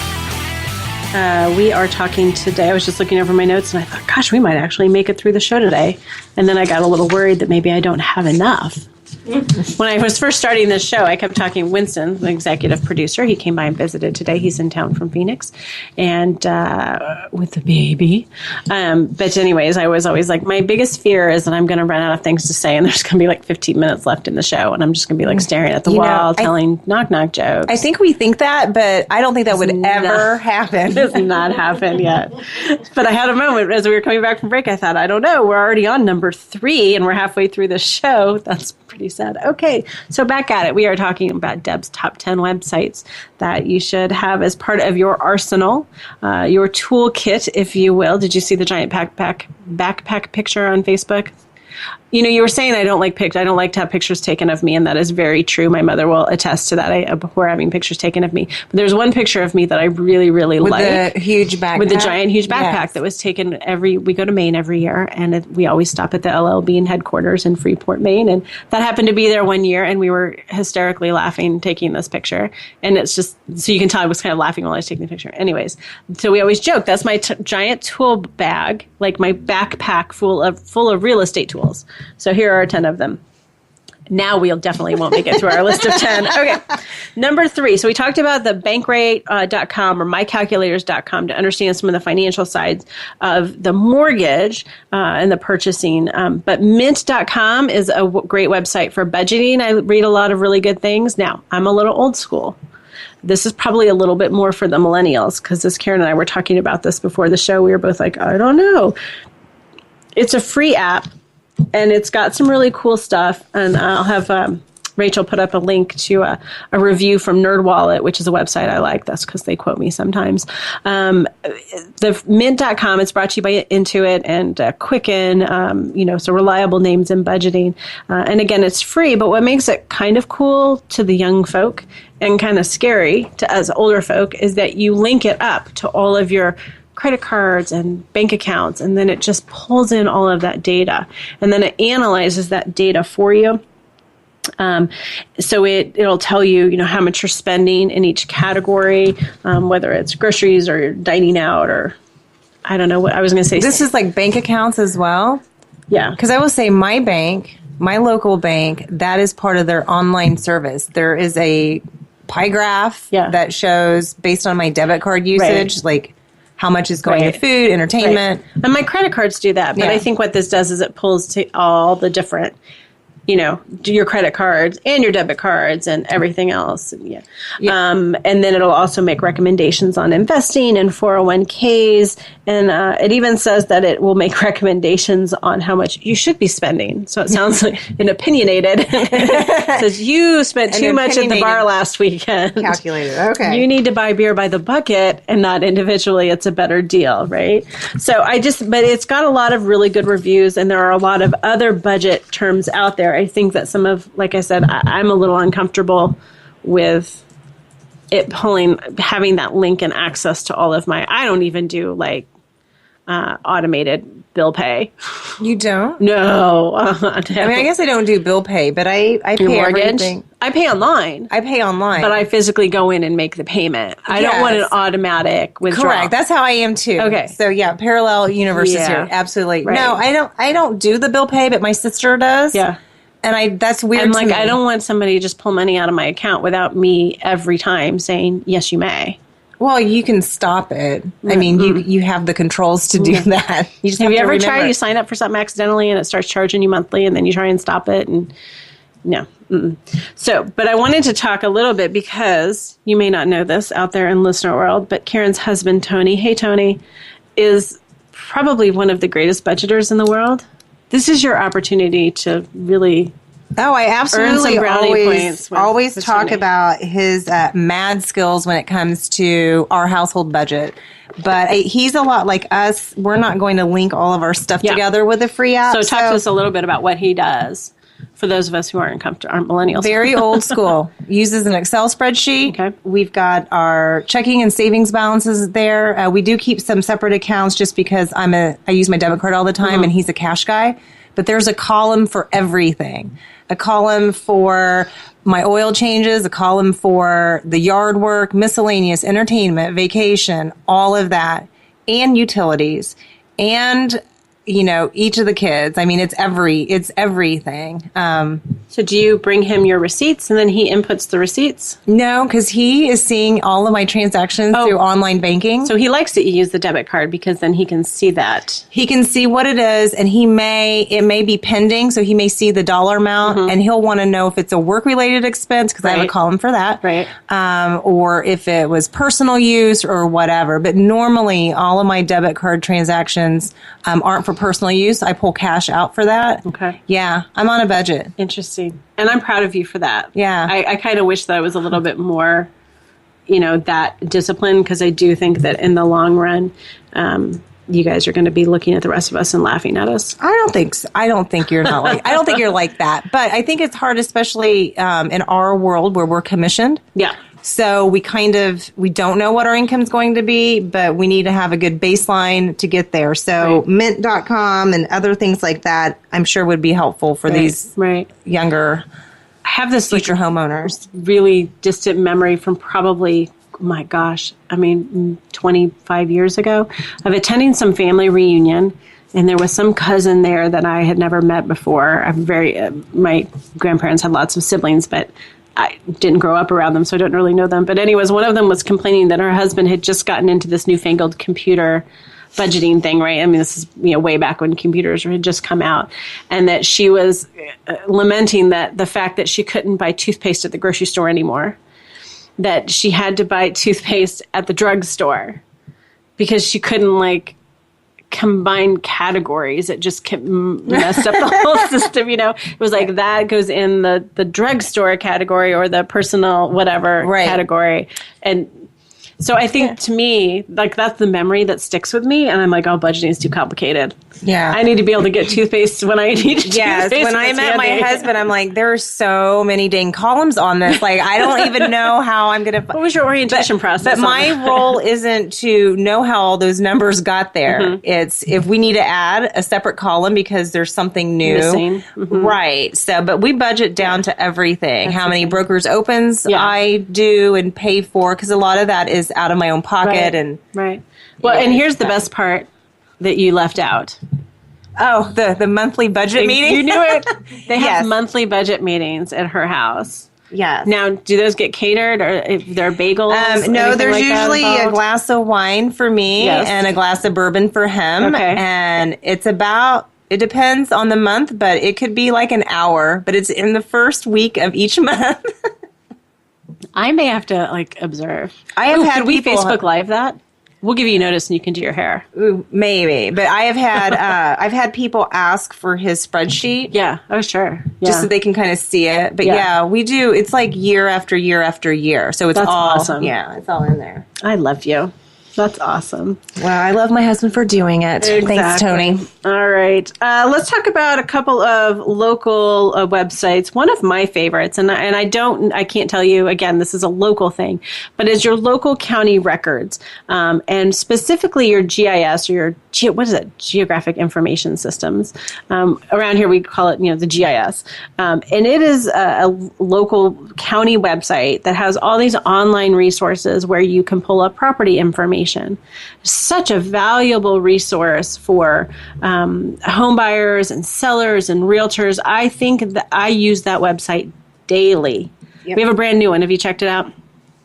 We are talking today. I was just looking over my notes and I thought, gosh, we might actually make it through the show today. And then I got a little worried that maybe I don't have enough. When I was first starting this show, I kept talking Winston, the executive producer. He came by and visited today. He's in town from Phoenix and with the baby. But anyways, I was always like, my biggest fear is that I'm going to run out of things to say and there's going to be like 15 minutes left in the show and I'm just going to be like staring at the wall, telling knock-knock jokes. I think we think that, but I don't think that would ever happen. It has not happened yet. But I had a moment as we were coming back from break. I thought, I don't know. We're already on number 3 and we're halfway through the show. That's pretty sad. Okay, so back at it. We are talking about Deb's top 10 websites that you should have as part of your arsenal, your toolkit, if you will. Did you see the giant backpack picture on Facebook? You know, you were saying I don't like to have pictures taken of me, and that is very true. My mother will attest to that. I abhor having pictures taken of me. But there's one picture of me that I really, really like. With the huge backpack? With the giant, huge backpack that was taken we go to Maine every year, and we always stop at the LL Bean headquarters in Freeport, Maine. And that happened to be there one year, and we were hysterically laughing taking this picture. And it's just, so you can tell I was kind of laughing while I was taking the picture. Anyways, so we always joke, that's my giant tool bag, like my backpack full of real estate tools. So here are 10 of them. Now we'll definitely won't make it through our list of 10. Okay. Number 3. So we talked about the bankrate.com or mycalculators.com to understand some of the financial sides of the mortgage and the purchasing. But mint.com is a great website for budgeting. I read a lot of really good things. Now, I'm a little old school. This is probably a little bit more for the millennials because as Karen and I were talking about this before the show, we were both like, I don't know. It's a free app. And it's got some really cool stuff. And I'll have Rachel put up a link to a review from NerdWallet, which is a website I like. That's because they quote me sometimes. The mint.com, it's brought to you by Intuit and Quicken, so reliable names in budgeting. And again, it's free. But what makes it kind of cool to the young folk and kind of scary to us older folk is that you link it up to all of your credit cards and bank accounts, and then it just pulls in all of that data, and then it analyzes that data for you. So it'll tell you, how much you're spending in each category, whether it's groceries or dining out, or I don't know what I was going to say. This is like bank accounts as well. Yeah, because I will say my bank, my local bank, that is part of their online service. There is a pie graph that shows based on my debit card usage, like how much is going to food, entertainment. And my credit cards do that. But I think what this does is it pulls to all the different, your credit cards and your debit cards and everything else. And then it'll also make recommendations on investing and 401ks. And it even says that it will make recommendations on how much you should be spending. So it sounds like an opinionated. It says you spent too much at the bar last weekend. Calculated. Okay. You need to buy beer by the bucket and not individually. It's a better deal, right? So but it's got a lot of really good reviews, and there are a lot of other budget terms out there. I think that some of, like I said, I'm a little uncomfortable with it having that link and access to all of I don't even do automated bill pay. You don't? No. I guess I don't do bill pay, but I pay mortgage? Everything. I pay online. But I physically go in and make the payment. I don't want an automatic withdrawal. Correct. That's how I am too. Okay. So parallel universes here. Absolutely. Right. No, I don't do the bill pay, but my sister does. Yeah. And that's weird. And to me. I don't want somebody to just pull money out of my account without me every time saying, yes, you may. Well, you can stop it. I mean, you have the controls to do that. You just have you ever tried? You sign up for something accidentally and it starts charging you monthly, and then you try and stop it, and no. Mm-mm. So, but I wanted to talk a little bit because you may not know this out there in listener world, but Karen's husband, Tony, hey Tony, is probably one of the greatest budgeters in the world. This is your opportunity to really I absolutely always talk Tony. about his mad skills when it comes to our household budget. But he's a lot like us. We're not going to link all of our stuff together with a free app. So talk to us a little bit about what he does for those of us who aren't millennials. Very old school. Uses an Excel spreadsheet. Okay. We've got our checking and savings balances there. We do keep some separate accounts just because I use my debit card all the time, and he's a cash guy. But there's a column for everything. A column for my oil changes, a column for the yard work, miscellaneous, entertainment, vacation, all of that, and utilities, and each of the kids. I mean, it's everything. So do you bring him your receipts and then he inputs the receipts? No, because he is seeing all of my transactions through online banking. So he likes that you use the debit card because then he can see that. He can see what it is, and it may be pending, so he may see the dollar amount, and he'll want to know if it's a work-related expense, because I have a column for that. Right. Or if it was personal use or whatever. But normally, all of my debit card transactions aren't for personal use. I pull cash out for that. Okay. Yeah, I'm on a budget. Interesting. And I'm proud of you for that. Yeah. I kind of wish that I was a little bit more, that disciplined, because I do think that in the long run, you guys are going to be looking at the rest of us and laughing at us. I don't think so. I don't think you're not like. I don't think you're like that. But I think it's hard, especially in our world where we're commissioned. Yeah. So we don't know what our income is going to be, but we need to have a good baseline to get there. So mint.com and other things like that, I'm sure would be helpful for these younger, I have this future homeowners. Really distant memory from probably, 25 years ago of attending some family reunion. And there was some cousin there that I had never met before. My grandparents had lots of siblings, but I didn't grow up around them, so I don't really know them. But anyways, one of them was complaining that her husband had just gotten into this newfangled computer budgeting thing, right? I mean, this is way back when computers had just come out, and that she was lamenting that the fact that she couldn't buy toothpaste at the grocery store anymore, that she had to buy toothpaste at the drugstore because she couldn't combine categories. It just messed up the whole system. It was like that goes in the drugstore category or the personal whatever category, and so I think to me, that's the memory that sticks with me. And I'm like, oh, budgeting is too complicated. Yeah. I need to be able to get toothpaste when I need toothpaste. Yes. When I met my husband, I'm like, there are so many dang columns on this. I don't even know how I'm going to. What was your orientation process? But my role isn't to know how all those numbers got there. Mm-hmm. It's if we need to add a separate column because there's something new. Missing. Mm-hmm. Right. So, but we budget down to everything. That's how many brokers opens I do and pay for, because a lot of that is out of my own pocket. Right. Well, and here's the best part that you left out. Oh, the monthly budget meeting? You knew it. They have monthly budget meetings at her house. Yes. Now, do those get catered, or if there are bagels? No, there's usually a glass of wine for me and a glass of bourbon for him. Okay. And it depends on the month, but it could be like an hour, but it's in the first week of each month. I may have to observe. I have had could we Facebook Live that? We'll give you notice and you can do your hair. Ooh, maybe. But I have had I've had people ask for his spreadsheet. Yeah. Oh, sure. Yeah. Just so they can kind of see it. But we do. It's like year after year after year. So it's all awesome. Yeah, it's all in there. I love you. That's awesome. Well, I love my husband for doing it. Exactly. Thanks, Tony. All right. Let's talk about a couple of local websites. One of my favorites, and I can't tell you, again, this is a local thing, but is your local county records, and specifically your GIS or your, Geographic Information Systems. Around here we call it, the GIS. And it is a local county website that has all these online resources where you can pull up property information. Such a valuable resource for home buyers and sellers and realtors. I think that I use that website daily. Yep. We have a brand new one. Have you checked it out?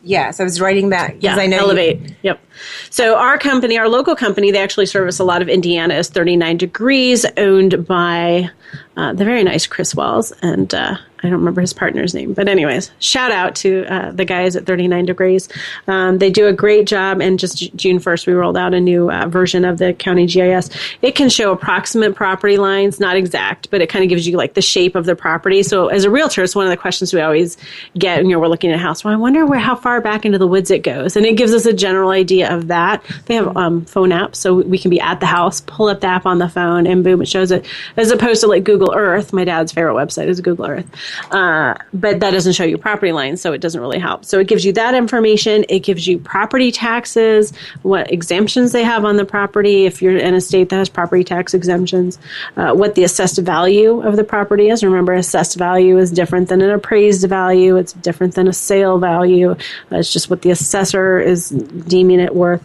Yes, I was writing that because I know Elevate. Yep. So our company, our local company, they actually service a lot of Indiana, is 39 Degrees, owned by the very nice Chris Wells, and I don't remember his partner's name. But anyways, shout out to the guys at 39 Degrees. They do a great job, and just June 1st, we rolled out a new version of the county GIS. It can show approximate property lines, not exact, but it kind of gives you the shape of the property. So as a realtor, it's one of the questions we always get when we're looking at a house. Well, I wonder how far back into the woods it goes. And it gives us a general idea of that. They have phone apps, so we can be at the house, pull up the app on the phone, and boom, it shows it, as opposed to Google Earth. My dad's favorite website is Google Earth. But that doesn't show you property lines, so it doesn't really help. So it gives you that information. It gives you property taxes, what exemptions they have on the property, if you're in a state that has property tax exemptions, what the assessed value of the property is. Remember, assessed value is different than an appraised value. It's different than a sale value. It's just what the assessor is deeming it worth.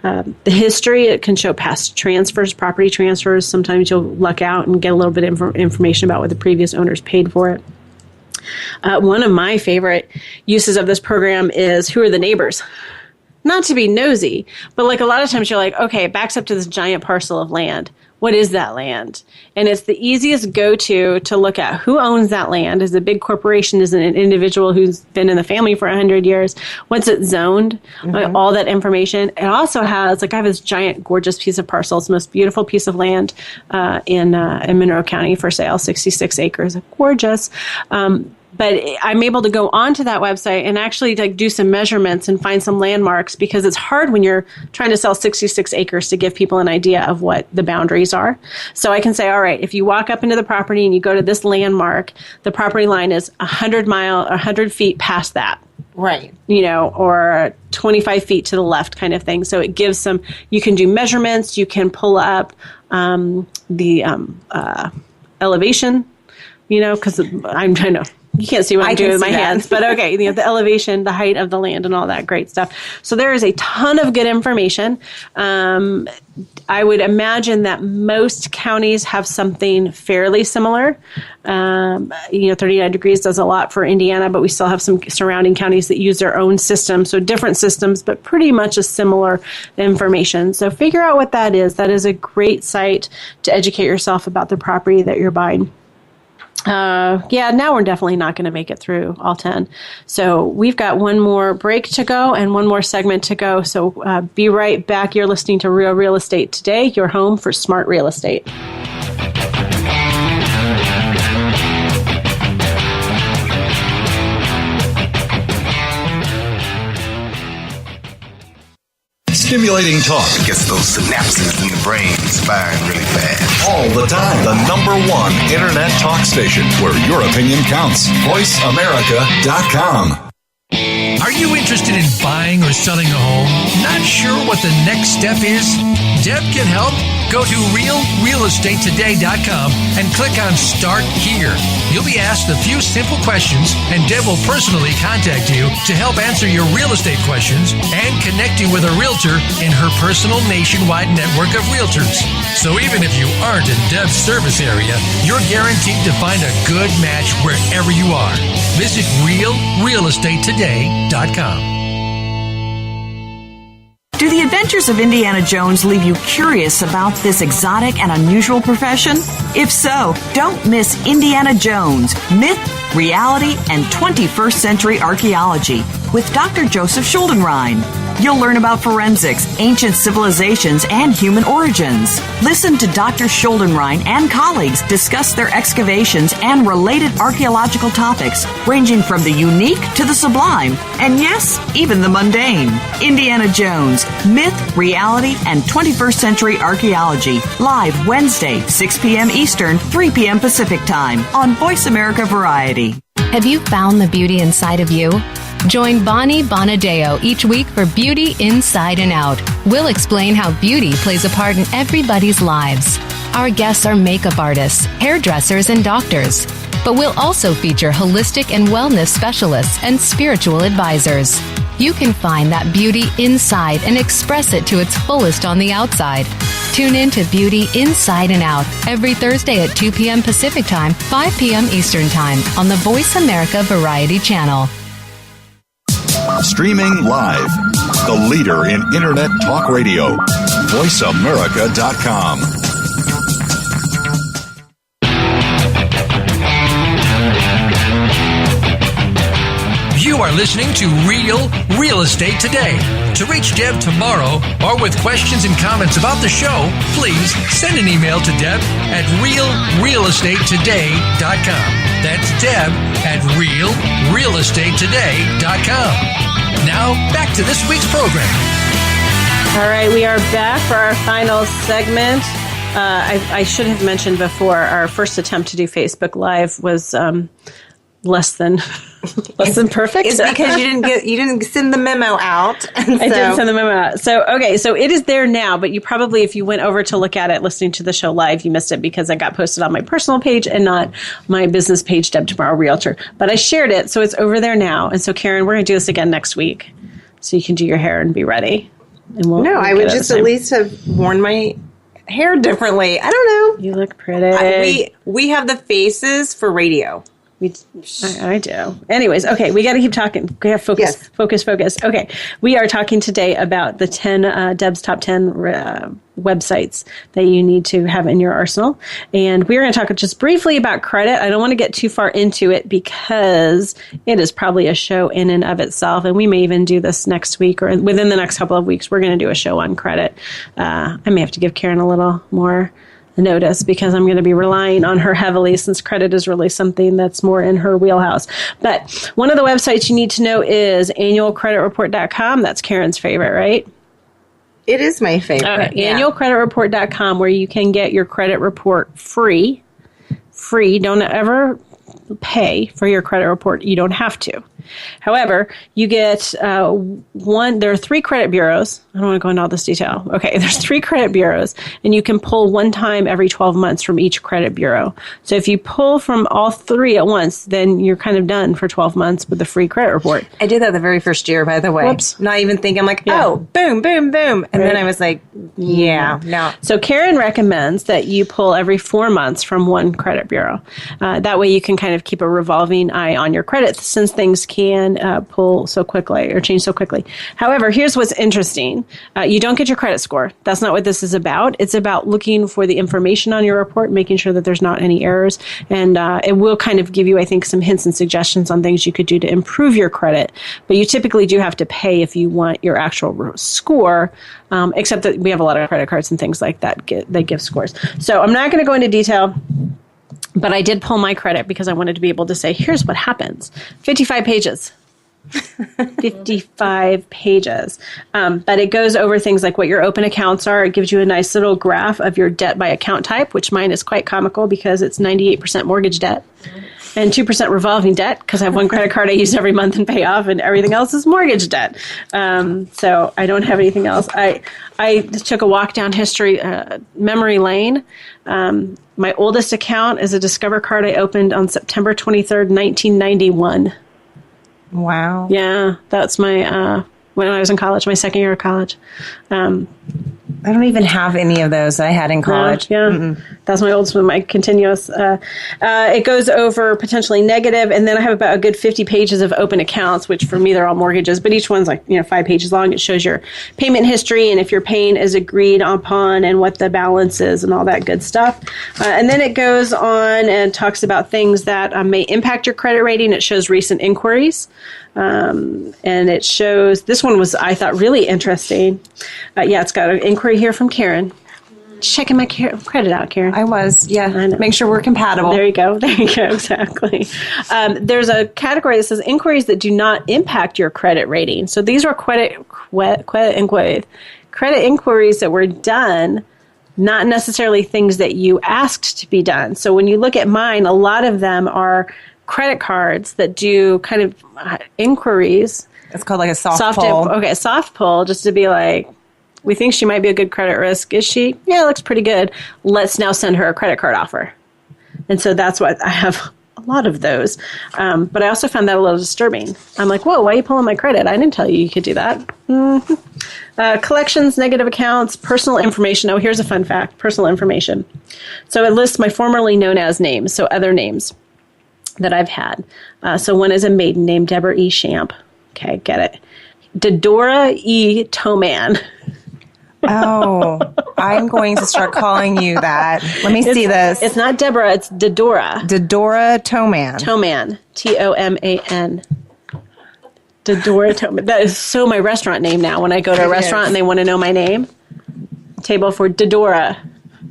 The history, it can show past transfers, property transfers. Sometimes you'll luck out and get a little bit of information about what the previous owners paid for it. One of my favorite uses of this program is who are the neighbors? Not to be nosy, but a lot of times you're like, okay, it backs up to this giant parcel of land. What is that land? And it's the easiest go-to to look at who owns that land. Is it a big corporation? Is it an individual who's been in the family for 100 years? What's it zoned? Mm-hmm. All that information. It also has, I have this giant, gorgeous piece of parcel. It's the most beautiful piece of land in Monroe County for sale, 66 acres. Gorgeous. But I'm able to go onto that website and actually do some measurements and find some landmarks, because it's hard when you're trying to sell 66 acres to give people an idea of what the boundaries are. So I can say, all right, if you walk up into the property and you go to this landmark, the property line is 100 feet past that. Right. Or 25 feet to the left kind of thing. So it gives you can do measurements, you can pull up the elevation, because I'm trying to You can't see what I'm doing with my hands, but okay, the elevation, the height of the land, and all that great stuff. So there is a ton of good information. I would imagine that most counties have something fairly similar. 39 Degrees does a lot for Indiana, but we still have some surrounding counties that use their own system. So different systems, but pretty much a similar information. So figure out what that is. That is a great site to educate yourself about the property that you're buying. Now we're definitely not going to make it through all 10. So we've got one more break to go and one more segment to go. So be right back. You're listening to Real Real Estate Today, your home for smart real estate. Stimulating talk. It gets those synapses in the brain firing really fast. All the time. The number one internet talk station where your opinion counts. VoiceAmerica.com. Are you interested in buying or selling a home? Not sure what the next step is? Deb can help. Go to realrealestatetoday.com and click on Start Here. You'll be asked a few simple questions, and Deb will personally contact you to help answer your real estate questions and connect you with a realtor in her personal nationwide network of realtors. So even if you aren't in Deb's service area, you're guaranteed to find a good match wherever you are. Visit realrealestatetoday.com. Do the adventures of Indiana Jones leave you curious about this exotic and unusual profession? If so, don't miss Indiana Jones, Myth, Reality, and 21st Century Archaeology with Dr. Joseph Schuldenrein. You'll learn about forensics, ancient civilizations, and human origins. Listen to Dr. Schuldenrein and colleagues discuss their excavations and related archaeological topics, ranging from the unique to the sublime, and yes, even the mundane. Indiana Jones, Myth, Reality, and 21st Century Archaeology, live Wednesday, 6 p.m. Eastern, 3 p.m. Pacific Time on Voice America Variety. Have you found the beauty inside of you? Join Bonnie Bonadeo each week for Beauty Inside and Out. We'll explain how beauty plays a part in everybody's lives. Our guests are makeup artists, hairdressers, and doctors. But we'll also feature holistic and wellness specialists and spiritual advisors. You can find that beauty inside and express it to its fullest on the outside. Tune in to Beauty Inside and Out every Thursday at 2 p.m. Pacific Time, 5 p.m. Eastern Time on the Voice America Variety Channel. Streaming live. The leader in internet talk radio. VoiceAmerica.com. You are listening to Real Real Estate Today. To reach Deb Tomaro or with questions and comments about the show, please send an email to Deb at realrealestatetoday.com. That's Deb at realrealestatetoday.com. Now, back to this week's program. All right, we are back for our final segment. I should have mentioned before, our first attempt to do Facebook Live was less than perfect. It's because you didn't send the memo out. I didn't send the memo out. So it is there now, but you probably, if you went over to look at it, listening to the show live, you missed it because it got posted on my personal page and not my business page, Deb Tomaro Realtor. But I shared it, so it's over there now. And so, Karen, we're going to do this again next week, so you can do your hair and be ready. And I would just at least have worn my hair differently. I don't know. You look pretty. We have the faces for radio. I do. Anyways, okay, we got to keep talking. We have focus, yes. focus. Okay, we are talking today about the 10 Deb's top 10 websites that you need to have in your arsenal, and we're going to talk just briefly about credit. I don't want to get too far into it because it is probably a show in and of itself, and we may even do this next week or within the next couple of weeks. We're going to do a show on credit. I may have to give Karen a little more notice because I'm going to be relying on her heavily since credit is really something that's more in her wheelhouse. But one of the websites you need to know is annualcreditreport.com. That's Karen's favorite, right? It is my favorite. Annualcreditreport.com, where you can get your credit report free. Don't ever pay for your credit report. You don't have to. However, you get there are 3 credit bureaus. I don't want to go into all this detail. Okay, there's 3 credit bureaus, and you can pull one time every 12 months from each credit bureau. So if you pull from all 3 at once, then you're kind of done for 12 months with the free credit report. I did that the very first year, by the way. Whoops. Not even thinking, I'm like, oh, boom, boom, boom. And then I was like, no. So Karen recommends that you pull every 4 months from one credit bureau. That way you can kind of keep a revolving eye on your credit since things can pull so quickly or change so quickly. However, here's what's interesting. You don't get your credit score. That's not what this is about. It's about looking for the information on your report, making sure that there's not any errors. And it will kind of give you, I think, some hints and suggestions on things you could do to improve your credit. But you typically do have to pay if you want your actual score, except that we have a lot of credit cards and things like that that give scores. So I'm not going to go into detail. But I did pull my credit because I wanted to be able to say, here's what happens. 55 pages. 55 pages. But it goes over things like what your open accounts are. It gives you a nice little graph of your debt by account type, which mine is quite comical because it's 98% mortgage debt and 2% revolving debt because I have one credit card I use every month and pay off, and everything else is mortgage debt. So I don't have anything else. I took a walk down memory lane. My oldest account is a Discover card I opened on September 23rd, 1991. Wow. Yeah, that's my when I was in college, my second year of college. I don't even have any of those I had in college. Yeah. That's my oldest one, my continuous. It goes over potentially negative, and then I have about a good 50 pages of open accounts, which for me, they're all mortgages, but each one's like 5 pages long. It shows your payment history and if your payment is agreed upon and what the balance is and all that good stuff. And then it goes on and talks about things that may impact your credit rating. It shows recent inquiries. And it shows, this one was, I thought, really interesting. It's got an inquiry here from Karen. Checking my credit out, Karen. I was, yeah. Make sure we're compatible. There you go, exactly. There's a category that says inquiries that do not impact your credit rating. So these are credit inquiries that were done, not necessarily things that you asked to be done. So when you look at mine, a lot of them are credit cards that do kind of inquiries. It's called like a soft pull. Okay, soft pull, just to be like, we think she might be a good credit risk. Is she? Yeah, looks pretty good. Let's now send her a credit card offer. And so that's what I have a lot of those. But I also found that a little disturbing. I'm like, whoa, why are you pulling my credit? I didn't tell you could do that. Collections, negative accounts, personal information. Oh, here's a fun fact. Personal information. So it lists my formerly known as names, so other names that I've had. So one is a maiden name, Deborah E. Champ. Okay, get it. Dedora E. Toman. Oh, I'm going to start calling you that. Let me see this. It's not Deborah, it's Dedora. Dedora Toman. Toman. Toman. Dedora Toman. That is so my restaurant name now. When I go to a restaurant and they want to know my name, table for Dedora.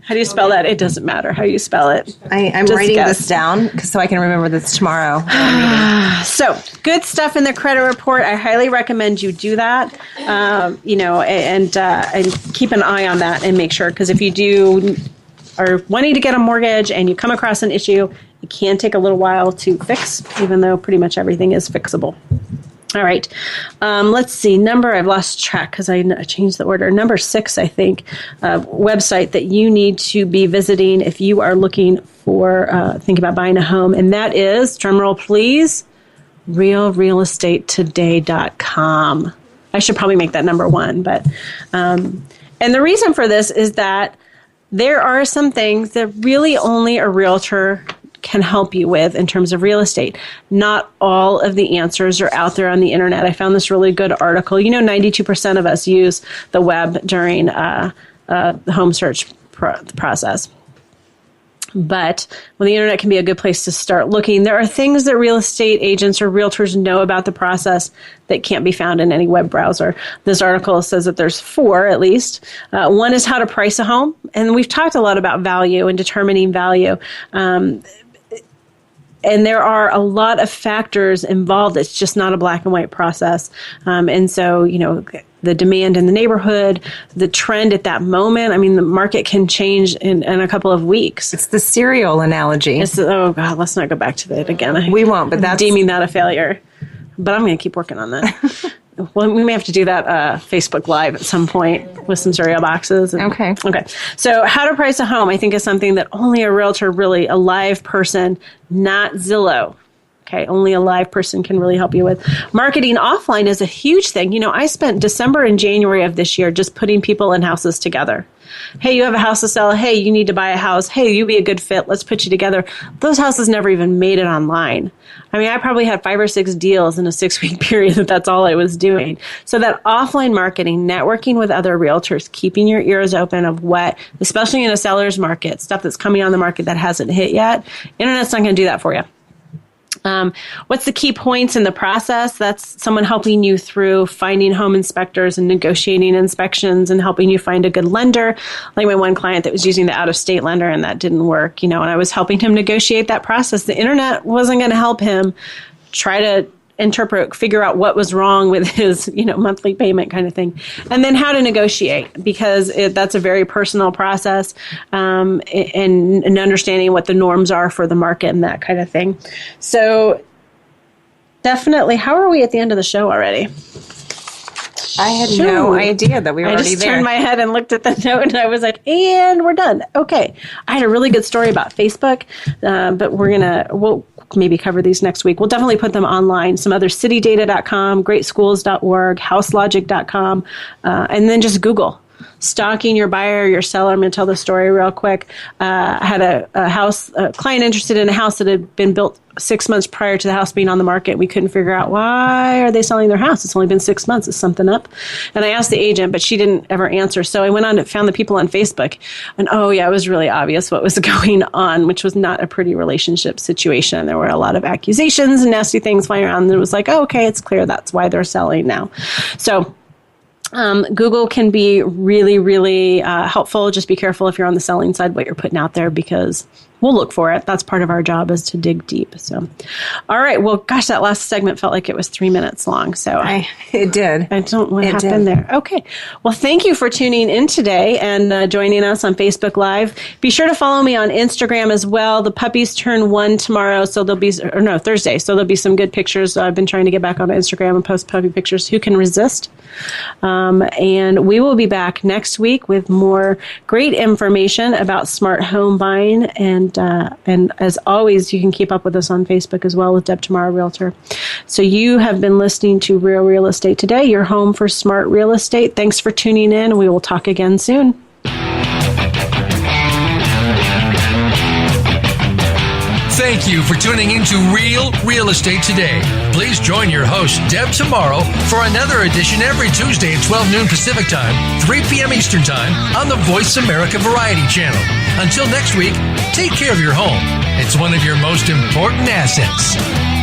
How do you spell that? It doesn't matter how you spell it. I'm writing this down so I can remember this tomorrow. So, good stuff in the credit report. I highly recommend you do that, and keep an eye on that and make sure, because if you are wanting to get a mortgage and you come across an issue, it can take a little while to fix, even though pretty much everything is fixable. All right. Let's see. I've lost track because I changed the order. Number 6, I think, website that you need to be visiting if you are looking for, think about buying a home. And that is, drumroll please, realrealestatetoday.com. I should probably make that number 1. But, and the reason for this is that there are some things that really only a realtor can help you with in terms of real estate. Not all of the answers are out there on the internet. I found this really good article. 92% of us use the web during the home search process. But the internet can be a good place to start looking. There are things that real estate agents or realtors know about the process that can't be found in any web browser. This article says that there's 4 at least. One is how to price a home. And we've talked a lot about value and determining value. And there are a lot of factors involved. It's just not a black and white process. And so, the demand in the neighborhood, the trend at that moment. I mean, the market can change in a couple of weeks. It's the cereal analogy. Oh, God, let's not go back to that again. We won't, but that's deeming that a failure. But I'm going to keep working on that. Well, we may have to do that Facebook Live at some point with some cereal boxes. Okay. So how to price a home, I think, is something that only a realtor, really a live person, not Zillow. Okay, only a live person can really help you with. Marketing offline is a huge thing. I spent December and January of this year just putting people in houses together. Hey, you have a house to sell. Hey, you need to buy a house. Hey, you'd be a good fit. Let's put you together. Those houses never even made it online. I mean, I probably had 5 or 6 deals in a 6-week period. That's all I was doing. So that offline marketing, networking with other realtors, keeping your ears open of what, especially in a seller's market, stuff that's coming on the market that hasn't hit yet, internet's not going to do that for you. What's the key points in the process? That's someone helping you through finding home inspectors and negotiating inspections and helping you find a good lender. Like my one client that was using the out-of-state lender and that didn't work, and I was helping him negotiate that process. The internet wasn't going to help him try to figure out what was wrong with his, monthly payment kind of thing. And then how to negotiate, because that's a very personal process, and understanding what the norms are for the market and that kind of thing. So definitely, how are we at the end of the show already? I had no idea that we were already there. I just turned my head and looked at the note and I was like, and we're done. Okay. I had a really good story about Facebook, but we'll maybe cover these next week. We'll definitely put them online. Some other citydata.com, greatschools.org, houselogic.com, and then just Google. Stalking your buyer or your seller. I'm going to tell the story real quick. I had a client interested in a house that had been built 6 months prior to the house being on the market. We couldn't figure out why are they selling their house. It's only been 6 months. Is something up? And I asked the agent, but she didn't ever answer. So I went on and found the people on Facebook. And it was really obvious what was going on, which was not a pretty relationship situation. There were a lot of accusations and nasty things flying around. And it was like, okay, it's clear that's why they're selling now. So Google can be really, really helpful. Just be careful if you're on the selling side, what you're putting out there, because we'll look for it. That's part of our job, is to dig deep. So, all right. Well, gosh, that last segment felt like it was 3 minutes long. So it did. I don't know what happened there. Okay. Well, thank you for tuning in today and joining us on Facebook Live. Be sure to follow me on Instagram as well. The puppies turn 1 tomorrow, so Thursday. So there'll be some good pictures. I've been trying to get back on Instagram and post puppy pictures. Who can resist? And we will be back next week with more great information about smart home buying. And as always, you can keep up with us on Facebook as well with Deb Tomaro Realtor. So you have been listening to Real Estate Today, your home for smart real estate. Thanks for tuning in. We will talk again soon. Thank you for tuning into Real Estate Today. Please join your host, Deb Tomaro, for another edition every Tuesday at 12 noon Pacific Time, 3 p.m. Eastern Time on the Voice America Variety Channel. Until next week, take care of your home. It's one of your most important assets.